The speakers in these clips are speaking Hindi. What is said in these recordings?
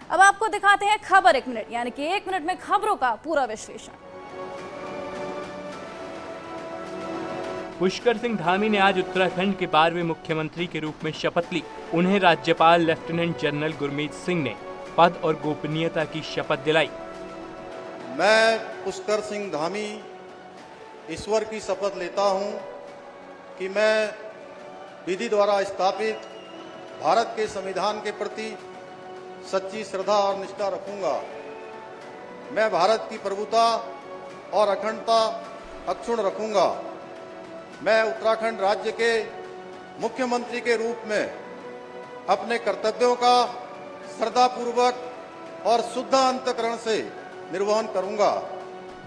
अब आपको दिखाते हैं खबर 1 मिनट, यानी कि 1 मिनट में खबरों का पूरा विश्लेषण। पुष्कर सिंह धामी ने आज उत्तराखंड के 12वें मुख्यमंत्री के रूप में शपथ ली। उन्हें राज्यपाल लेफ्टिनेंट जनरल गुरमीत सिंह ने पद और गोपनीयता की शपथ दिलाई। मैं पुष्कर सिंह धामी ईश्वर की शपथ लेता हूं कि मैं विधि द्वारा स्थापित भारत के संविधान के प्रति सच्ची श्रद्धा और निष्ठा रखूंगा। मैं भारत की प्रभुता और अखंडता अक्षुण्ण रखूंगा। मैं उत्तराखंड राज्य के मुख्यमंत्री के रूप में अपने कर्तव्यों का श्रद्धापूर्वक और शुद्ध अंतःकरण से निर्वहन करूंगा।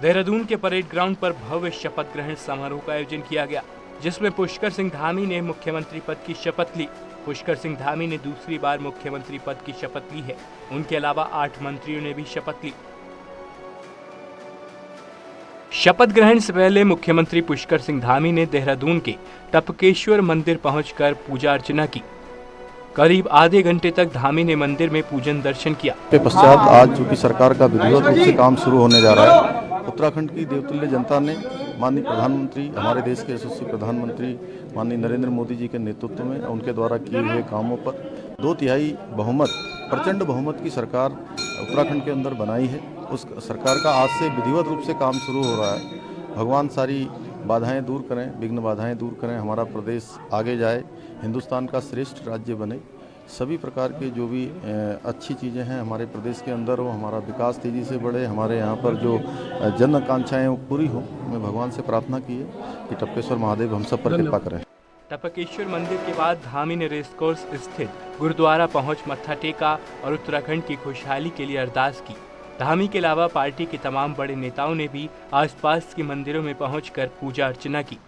देहरादून के परेड ग्राउंड पर भव्य शपथ ग्रहण समारोह का आयोजन किया गया, जिसमें पुष्कर सिंह धामी ने मुख्यमंत्री पद की शपथ ली। पुष्कर सिंह धामी ने दूसरी बार मुख्यमंत्री पद की शपथ ली है। उनके अलावा 8 मंत्रियों ने भी शपथ ली। शपथ ग्रहण से पहले मुख्यमंत्री पुष्कर सिंह धामी ने देहरादून के टपकेश्वर मंदिर पहुंचकर पूजा अर्चना की। करीब आधे घंटे तक धामी ने मंदिर में पूजन दर्शन किया। के पश्चात आज चूंकि सरकार का विधिवत रूप से काम शुरू होने जा रहा है, उत्तराखंड की देवतुल्य जनता ने माननीय प्रधानमंत्री, हमारे देश के यशस्वी प्रधानमंत्री माननीय नरेंद्र मोदी जी के नेतृत्व में उनके द्वारा किए हुए कामों पर 2/3 बहुमत, प्रचंड बहुमत की सरकार उत्तराखंड के अंदर बनाई है। उस सरकार का आज से विधिवत रूप से काम शुरू हो रहा है। भगवान सारी बाधाएं दूर करें, विघ्न बाधाएं दूर करें, हमारा प्रदेश आगे जाए, हिंदुस्तान का श्रेष्ठ राज्य बने। सभी प्रकार के जो भी अच्छी चीज़ें हैं हमारे प्रदेश के अंदर हो, हमारा विकास तेज़ी से बढ़े, हमारे यहाँ पर जो जन आकांक्षाएँ वो पूरी हो। मैं भगवान से प्रार्थना की है कि टपकेश्वर महादेव हम सब पर कृपा करें। टपकेश्वर मंदिर के बाद धामी ने रेसकोर्स स्थित गुरुद्वारा पहुंच मत्था टेका और उत्तराखंड की खुशहाली के लिए अरदास की। धामी के अलावा पार्टी के तमाम बड़े नेताओं ने भी आसपास के मंदिरों में पहुंचकर पूजा अर्चना की।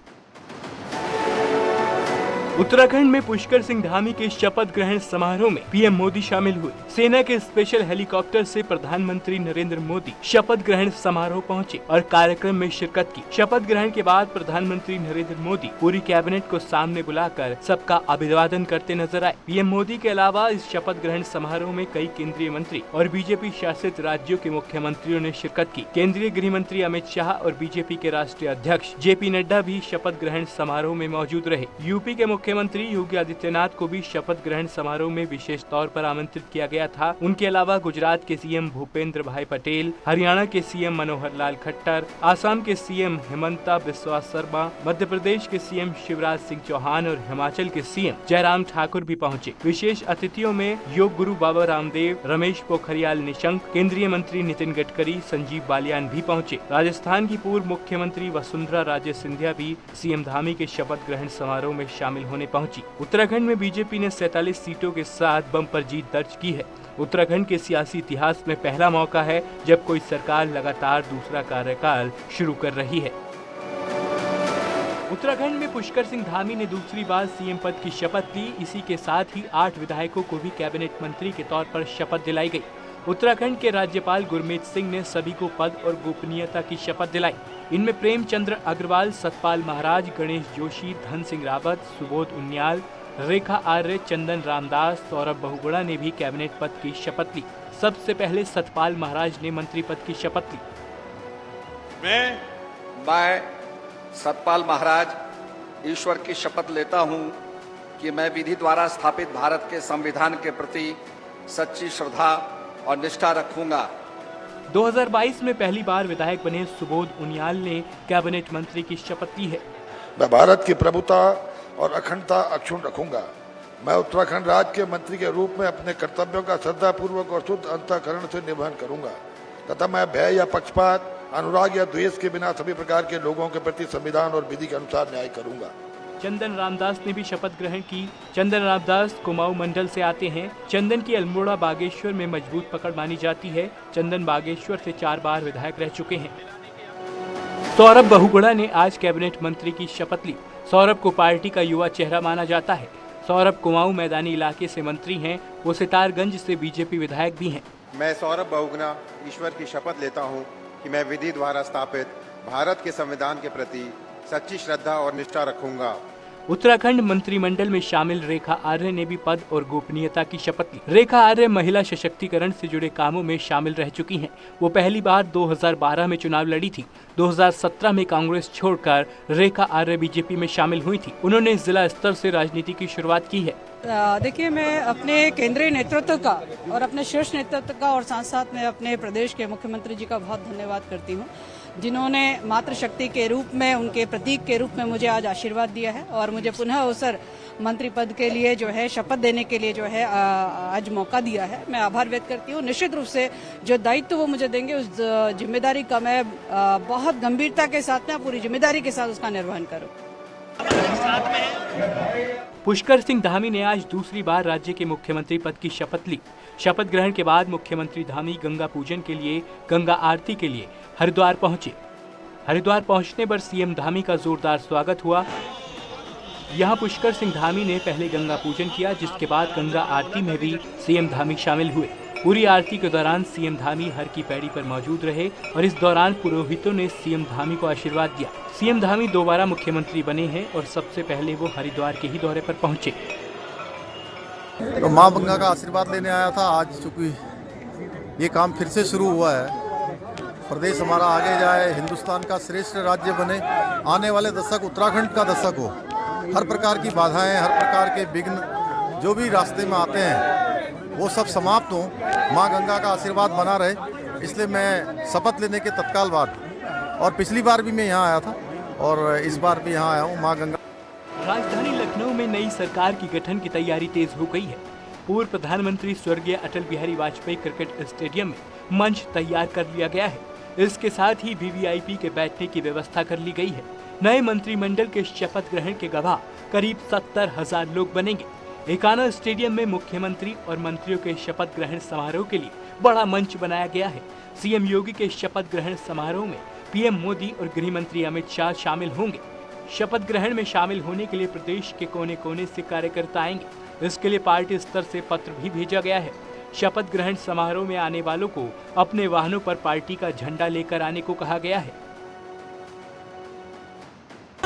उत्तराखंड में पुष्कर सिंह धामी के शपथ ग्रहण समारोह में पीएम मोदी शामिल हुए। सेना के स्पेशल हेलीकॉप्टर से प्रधानमंत्री नरेंद्र मोदी शपथ ग्रहण समारोह पहुंचे और कार्यक्रम में शिरकत की। शपथ ग्रहण के बाद प्रधानमंत्री नरेंद्र मोदी पूरी कैबिनेट को सामने बुलाकर सबका अभिवादन करते नजर आए। पीएम मोदी के अलावा इस शपथ ग्रहण समारोह में कई केंद्रीय मंत्री और बीजेपी शासित राज्यों के मुख्यमंत्रियों ने शिरकत की। केंद्रीय गृह मंत्री अमित शाह और बीजेपी के राष्ट्रीय अध्यक्ष जेपी नड्डा भी शपथ ग्रहण समारोह में मौजूद रहे। यूपी के मुख्यमंत्री योगी आदित्यनाथ को भी शपथ ग्रहण समारोह में विशेष तौर पर आमंत्रित किया गया था। उनके अलावा गुजरात के सीएम भूपेंद्र भाई पटेल, हरियाणा के सीएम मनोहर लाल खट्टर, आसाम के सीएम हिमंता बिस्वा शर्मा, मध्य प्रदेश के सीएम शिवराज सिंह चौहान और हिमाचल के सीएम जयराम ठाकुर भी पहुंचे। विशेष अतिथियों में योग गुरु बाबा रामदेव, रमेश पोखरियाल निशंक, केंद्रीय मंत्री नितिन गडकरी, संजीव बालियान भी पहुंचे। राजस्थान की पूर्व मुख्यमंत्री वसुंधरा राजे सिंधिया भी सीएम धामी के शपथ ग्रहण समारोह में शामिल होने पहुंची। उत्तराखंड में बीजेपी ने 47 सीटों के साथ बम्पर जीत दर्ज की है। उत्तराखंड के सियासी इतिहास में पहला मौका है जब कोई सरकार लगातार दूसरा कार्यकाल शुरू कर रही है। उत्तराखंड में पुष्कर सिंह धामी ने दूसरी बार सीएम पद की शपथ ली। इसी के साथ ही 8 विधायकों को भी कैबिनेट मंत्री के तौर पर शपथ दिलाई गई। उत्तराखंड के राज्यपाल गुरमीत सिंह ने सभी को पद और गोपनीयता की शपथ दिलाई। इनमें प्रेमचंद्र अग्रवाल, सतपाल महाराज, गणेश जोशी, धन सिंह रावत, सुबोध उनियाल, रेखा आर्य, चंदन रामदास, सौरभ बहुगुणा ने भी कैबिनेट पद की शपथ ली। सबसे पहले सतपाल महाराज ने मंत्री पद की शपथ ली। मैं सतपाल महाराज ईश्वर की शपथ लेता हूं कि मैं विधि द्वारा स्थापित भारत के संविधान के प्रति सच्ची श्रद्धा और निष्ठा रखूंगा। 2022 में पहली बार विधायक बने सुबोध उनियाल ने कैबिनेट मंत्री की शपथ ली है। मैं भारत की प्रभुता और अखंडता अक्षुण्ण रखूंगा। मैं उत्तराखंड राज्य के मंत्री के रूप में अपने कर्तव्यों का श्रद्धापूर्वक और शुद्ध अंतःकरण से निर्वहन करूंगा तथा मैं भय या पक्षपात, अनुराग या द्वेष के बिना सभी प्रकार के लोगों के प्रति संविधान और विधि के अनुसार न्याय करूंगा। चंदन रामदास ने भी शपथ ग्रहण की। चंदन रामदास कुमाऊं मंडल से आते हैं। चंदन की अल्मोड़ा बागेश्वर में मजबूत पकड़ मानी जाती है। चंदन बागेश्वर से 4 बार विधायक रह चुके हैं। सौरभ बहुगुणा ने आज कैबिनेट मंत्री की शपथ ली। सौरभ को पार्टी का युवा चेहरा माना जाता है। सौरभ कुमाऊं मैदानी इलाके से मंत्री हैं। वो सितारगंज से बीजेपी विधायक भी हैं। मैं सौरभ बहुगुणा ईश्वर की शपथ लेता हूं कि मैं विधि द्वारा स्थापित भारत के संविधान के प्रति सच्ची श्रद्धा और निष्ठा रखूंगा। उत्तराखंड मंत्रिमंडल में शामिल रेखा आर्य ने भी पद और गोपनीयता की शपथ ली। रेखा आर्य महिला सशक्तिकरण से जुड़े कामों में शामिल रह चुकी हैं। वो पहली बार 2012 में चुनाव लड़ी थी। 2017 में कांग्रेस छोड़कर रेखा आर्य बीजेपी में शामिल हुई थी। उन्होंने जिला स्तर से राजनीति की शुरुआत की है। देखिए, मैं अपने केंद्रीय नेतृत्व का और अपने शीर्ष नेतृत्व का और साथ साथ में अपने प्रदेश के मुख्यमंत्री जी का बहुत धन्यवाद करती हूँ, जिन्होंने मातृशक्ति के रूप में, उनके प्रतीक के रूप में मुझे आज आशीर्वाद दिया है और मुझे पुनः अवसर मंत्री पद के लिए जो है शपथ देने के लिए जो है आज मौका दिया है। मैं आभार व्यक्त करती हूँ। निश्चित रूप से जो दायित्व वो मुझे देंगे उस जिम्मेदारी का मैं बहुत गंभीरता के साथ में, पूरी जिम्मेदारी के साथ उसका निर्वहन करूँ। पुष्कर सिंह धामी ने आज दूसरी बार राज्य के मुख्यमंत्री पद की शपथ ली। शपथ ग्रहण के बाद मुख्यमंत्री धामी गंगा पूजन के लिए, गंगा आरती के लिए हरिद्वार पहुंचे। हरिद्वार पहुंचने पर सीएम धामी का जोरदार स्वागत हुआ। यहां पुष्कर सिंह धामी ने पहले गंगा पूजन किया, जिसके बाद गंगा आरती में भी सीएम धामी शामिल हुए। पूरी आरती के दौरान सीएम धामी हर की पैड़ी पर मौजूद रहे और इस दौरान पुरोहितों ने सीएम धामी को आशीर्वाद दिया। सीएम धामी दोबारा मुख्यमंत्री बने हैं और सबसे पहले वो हरिद्वार के ही दौरे पर पहुंचे। तो माँ गंगा का आशीर्वाद लेने आया था। आज चूंकि ये काम फिर से शुरू हुआ है, प्रदेश हमारा आगे जाए, हिंदुस्तान का श्रेष्ठ राज्य बने, आने वाले दशक उत्तराखंड का दशक हो। हर प्रकार की बाधाएं, हर प्रकार के विघ्न जो भी रास्ते में आते हैं वो सब समाप्त हो, माँ गंगा का आशीर्वाद बना रहे, इसलिए मैं शपथ लेने के तत्काल बाद, और पिछली बार भी मैं यहाँ आया था और इस बार भी यहाँ आया हूँ माँ गंगा। राजधानी लखनऊ में नई सरकार की गठन की तैयारी तेज हो गई है। पूर्व प्रधानमंत्री स्वर्गीय अटल बिहारी वाजपेयी क्रिकेट स्टेडियम में मंच तैयार कर लिया गया है। इसके साथ ही वीवीआईपी के बैठने की व्यवस्था कर ली गई है। नए मंत्रिमंडल के शपथ ग्रहण के गवाह करीब 70,000 लोग बनेंगे। एकाना स्टेडियम में मुख्यमंत्री और मंत्रियों के शपथ ग्रहण समारोह के लिए बड़ा मंच बनाया गया है। सीएम योगी के शपथ ग्रहण समारोह में पीएम मोदी और गृह मंत्री अमित शाह शामिल होंगे। शपथ ग्रहण में शामिल होने के लिए प्रदेश के कोने कोने से कार्यकर्ता आएंगे। इसके लिए पार्टी स्तर से पत्र भी भेजा गया है। शपथ ग्रहण समारोह में आने वालों को अपने वाहनों पर पार्टी का झंडा लेकर आने को कहा गया है।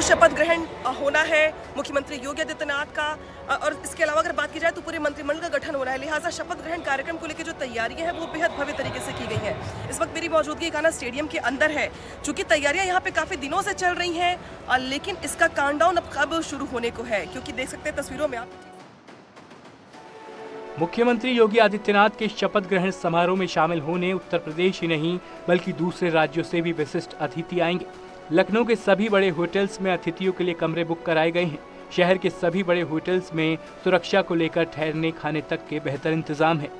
शपथ ग्रहण होना है मुख्यमंत्री योगी आदित्यनाथ का, और इसके अलावा अगर बात की जाए तो पूरे मंत्रिमंडल का गठन होना है। लिहाजा शपथ ग्रहण कार्यक्रम को लेकर जो तैयारियां हैं वो बेहद भव्य तरीके से की गई हैं। इस वक्त मेरी मौजूदगी एकाना स्टेडियम के अंदर है। चूंकि तैयारियां यहाँ पे काफी दिनों से चल रही हैं, लेकिन इसका काउंटडाउन अब कब शुरू होने को है, क्योंकि देख सकते हैं तस्वीरों में आप। मुख्यमंत्री योगी आदित्यनाथ के शपथ ग्रहण समारोह में शामिल होने उत्तर प्रदेश ही नहीं बल्कि दूसरे राज्यों से भी विशिष्ट अतिथि आएंगे। लखनऊ के सभी बड़े होटल्स में अतिथियों के लिए कमरे बुक कराए गए हैं। शहर के सभी बड़े होटल्स में सुरक्षा को लेकर ठहरने खाने तक के बेहतर इंतजाम है।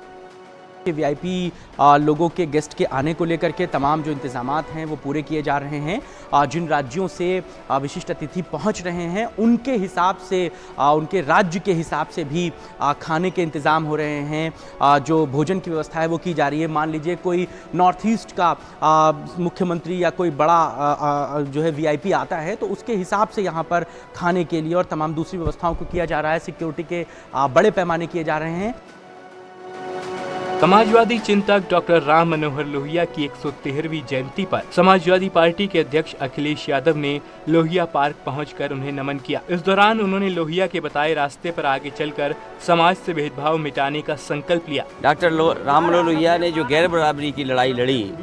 वीआईपी लोगों के गेस्ट के आने को लेकर के तमाम जो इंतजामात हैं वो पूरे किए जा रहे हैं। जिन राज्यों से विशिष्ट अतिथि पहुंच रहे हैं उनके हिसाब से, उनके राज्य के हिसाब से भी खाने के इंतज़ाम हो रहे हैं। जो भोजन की व्यवस्था है वो की जा रही है। मान लीजिए कोई नॉर्थ ईस्ट का मुख्यमंत्री या कोई बड़ा जो है वीआईपी आता है तो उसके हिसाब से यहाँ पर खाने के लिए और तमाम दूसरी व्यवस्थाओं को किया जा रहा है। सिक्योरिटी के बड़े पैमाने किए जा रहे हैं। समाजवादी चिंतक डॉक्टर राम मनोहर लोहिया की 113वीं जयंती पर समाजवादी पार्टी के अध्यक्ष अखिलेश यादव ने लोहिया पार्क पहुंचकर उन्हें नमन किया। इस दौरान उन्होंने लोहिया के बताए रास्ते पर आगे चलकर समाज से भेदभाव मिटाने का संकल्प लिया। डॉक्टर राम मनोहर लोहिया ने जो गैर बराबरी की लड़ाई लड़ी,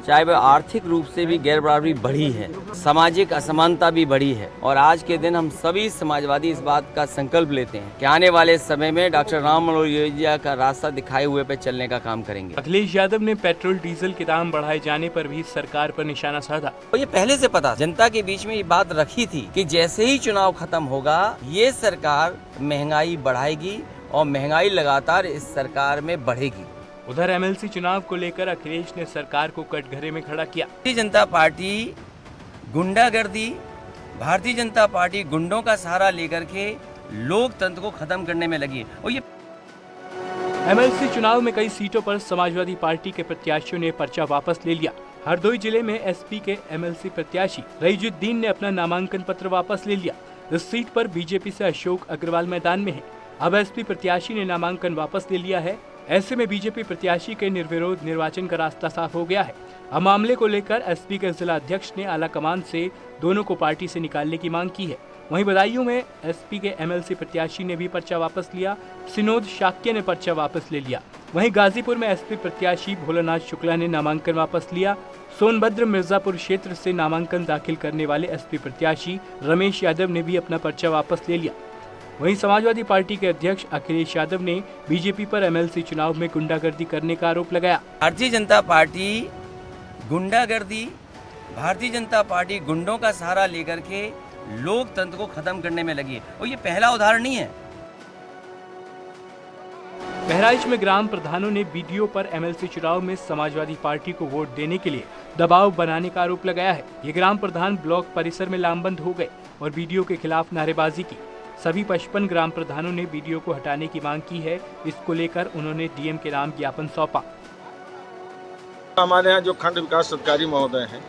चाहे वह आर्थिक रूप से भी गैर बराबरी बढ़ी है, सामाजिक असमानता भी बढ़ी है, और आज के दिन हम सभी समाजवादी इस बात का संकल्प लेते हैं कि आने वाले समय में डॉक्टर राम मनोहर लोहिया का रास्ता दिखाए हुए पे चलने का काम करेंगे। अखिलेश यादव ने पेट्रोल डीजल के दाम बढ़ाए जाने पर भी सरकार पर निशाना साधा। तो ये पहले से पता, जनता के बीच में ये बात रखी थी कि जैसे ही चुनाव खत्म होगा ये सरकार महंगाई बढ़ाएगी और महंगाई लगातार इस सरकार में बढ़ेगी। उधर एमएलसी चुनाव को लेकर अखिलेश ने सरकार को कटघरे में खड़ा किया। भारतीय जनता पार्टी गुंडागर्दी, भारतीय जनता पार्टी गुंडों का सहारा लेकर के लोकतंत्र को खत्म करने में लगी है। और ये एमएलसी चुनाव में कई सीटों पर समाजवादी पार्टी के प्रत्याशियों ने पर्चा वापस ले लिया। हरदोई जिले में एसपी के एमएलसी प्रत्याशी रईजुद्दीन ने अपना नामांकन पत्र वापस ले लिया। इस सीट पर बीजेपी से अशोक अग्रवाल मैदान में है। अब एसपी प्रत्याशी ने नामांकन वापस ले लिया है। ऐसे में बीजेपी प्रत्याशी के निर्विरोध निर्वाचन का रास्ता साफ हो गया है। अब मामले को लेकर एसपी के जिला अध्यक्ष ने आला कमान से दोनों को पार्टी से निकालने की मांग की है। वहीं बदायूं में एसपी के एमएलसी प्रत्याशी ने भी पर्चा वापस लिया। सिनोद शाक्य ने पर्चा वापस ले लिया। वहीं गाजीपुर में एसपी प्रत्याशी भोलानाथ शुक्ला ने नामांकन वापस लिया। सोनभद्र मिर्जापुर क्षेत्र से नामांकन दाखिल करने वाले एसपी प्रत्याशी रमेश यादव ने भी अपना पर्चा वापस ले लिया। वहीं समाजवादी पार्टी के अध्यक्ष अखिलेश यादव ने बीजेपी पर एमएलसी चुनाव में गुंडागर्दी करने का आरोप लगाया। भारतीय जनता पार्टी गुंडागर्दी, भारतीय जनता पार्टी गुंडों का सहारा लेकर के लोकतंत्र को खत्म करने में लगी है और ये पहला उदाहरण नहीं है। बहराइच में ग्राम प्रधानों ने बीडीओ पर एमएलसी चुनाव में समाजवादी पार्टी को वोट देने के लिए दबाव बनाने का आरोप लगाया है। ये ग्राम प्रधान ब्लॉक परिसर में लामबंद हो गए और बीडीओ के खिलाफ नारेबाजी की। सभी 55 ग्राम प्रधानों ने बीडीओ को हटाने की मांग की है। इसको लेकर उन्होंने डीएम के नाम ज्ञापन सौंपा। हमारे यहाँ जो खंड विकास अधिकारी महोदय हैं,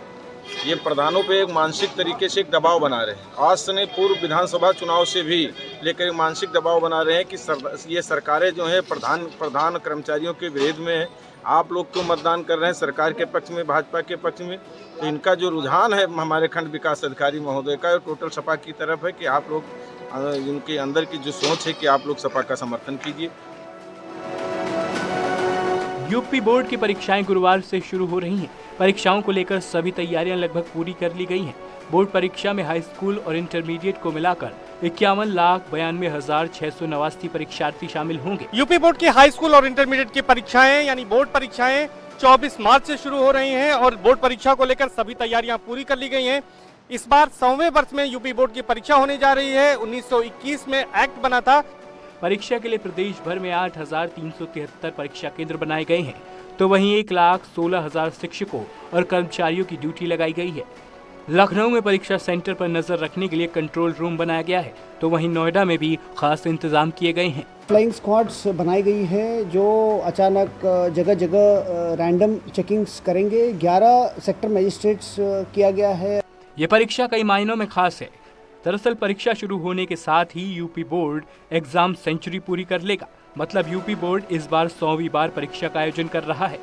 ये प्रधानों पे एक मानसिक तरीके से एक दबाव बना रहे हैं। आज से नहीं, पूर्व विधानसभा चुनाव से भी लेकर एक मानसिक दबाव बना रहे हैं कि ये सरकारें जो है प्रधान कर्मचारियों के विरोध में है। आप लोग क्यों मतदान कर रहे हैं सरकार के पक्ष में, भाजपा के पक्ष में? तो इनका जो रुझान है हमारे खंड विकास अधिकारी महोदय का, टोटल सपा की तरफ है कि आप लोग, इनके अंदर की जो सोच है कि आप लोग सपा का समर्थन कीजिए। यूपी बोर्ड की परीक्षाएं गुरुवार से शुरू हो रही हैं। परीक्षाओं को लेकर सभी तैयारियां लगभग पूरी कर ली गई हैं। बोर्ड परीक्षा में हाई स्कूल और इंटरमीडिएट को मिलाकर 51,92,689 परीक्षार्थी शामिल होंगे। यूपी बोर्ड की हाई स्कूल और इंटरमीडिएट की परीक्षाएं यानी बोर्ड परीक्षाएं 24 मार्च से शुरू हो रही हैं और बोर्ड परीक्षा को लेकर सभी तैयारियां पूरी कर ली गई हैं। इस बार 100वें वर्ष में यूपी बोर्ड की परीक्षा होने जा रही है। 1921 में एक्ट बना था। परीक्षा के लिए प्रदेश भर में 8,373 परीक्षा केंद्र बनाए गए हैं, तो वहीं 1,16,000 शिक्षकों और कर्मचारियों की ड्यूटी लगाई गई है। लखनऊ में परीक्षा सेंटर पर नजर रखने के लिए कंट्रोल रूम बनाया गया है, तो वहीं नोएडा में भी खास इंतजाम किए गए हैं। फ्लाइंग स्क्वाड्स बनाई गई है जो अचानक जगह जगह रैंडम चेकिंग्स करेंगे। 11 सेक्टर मजिस्ट्रेट्स किया गया है। ये परीक्षा कई मायनों में खास है। दरअसल परीक्षा शुरू होने के साथ ही यूपी बोर्ड एग्जाम सेंचुरी पूरी कर लेगा। मतलब यूपी बोर्ड इस बार 100वीं बार परीक्षा का आयोजन कर रहा है।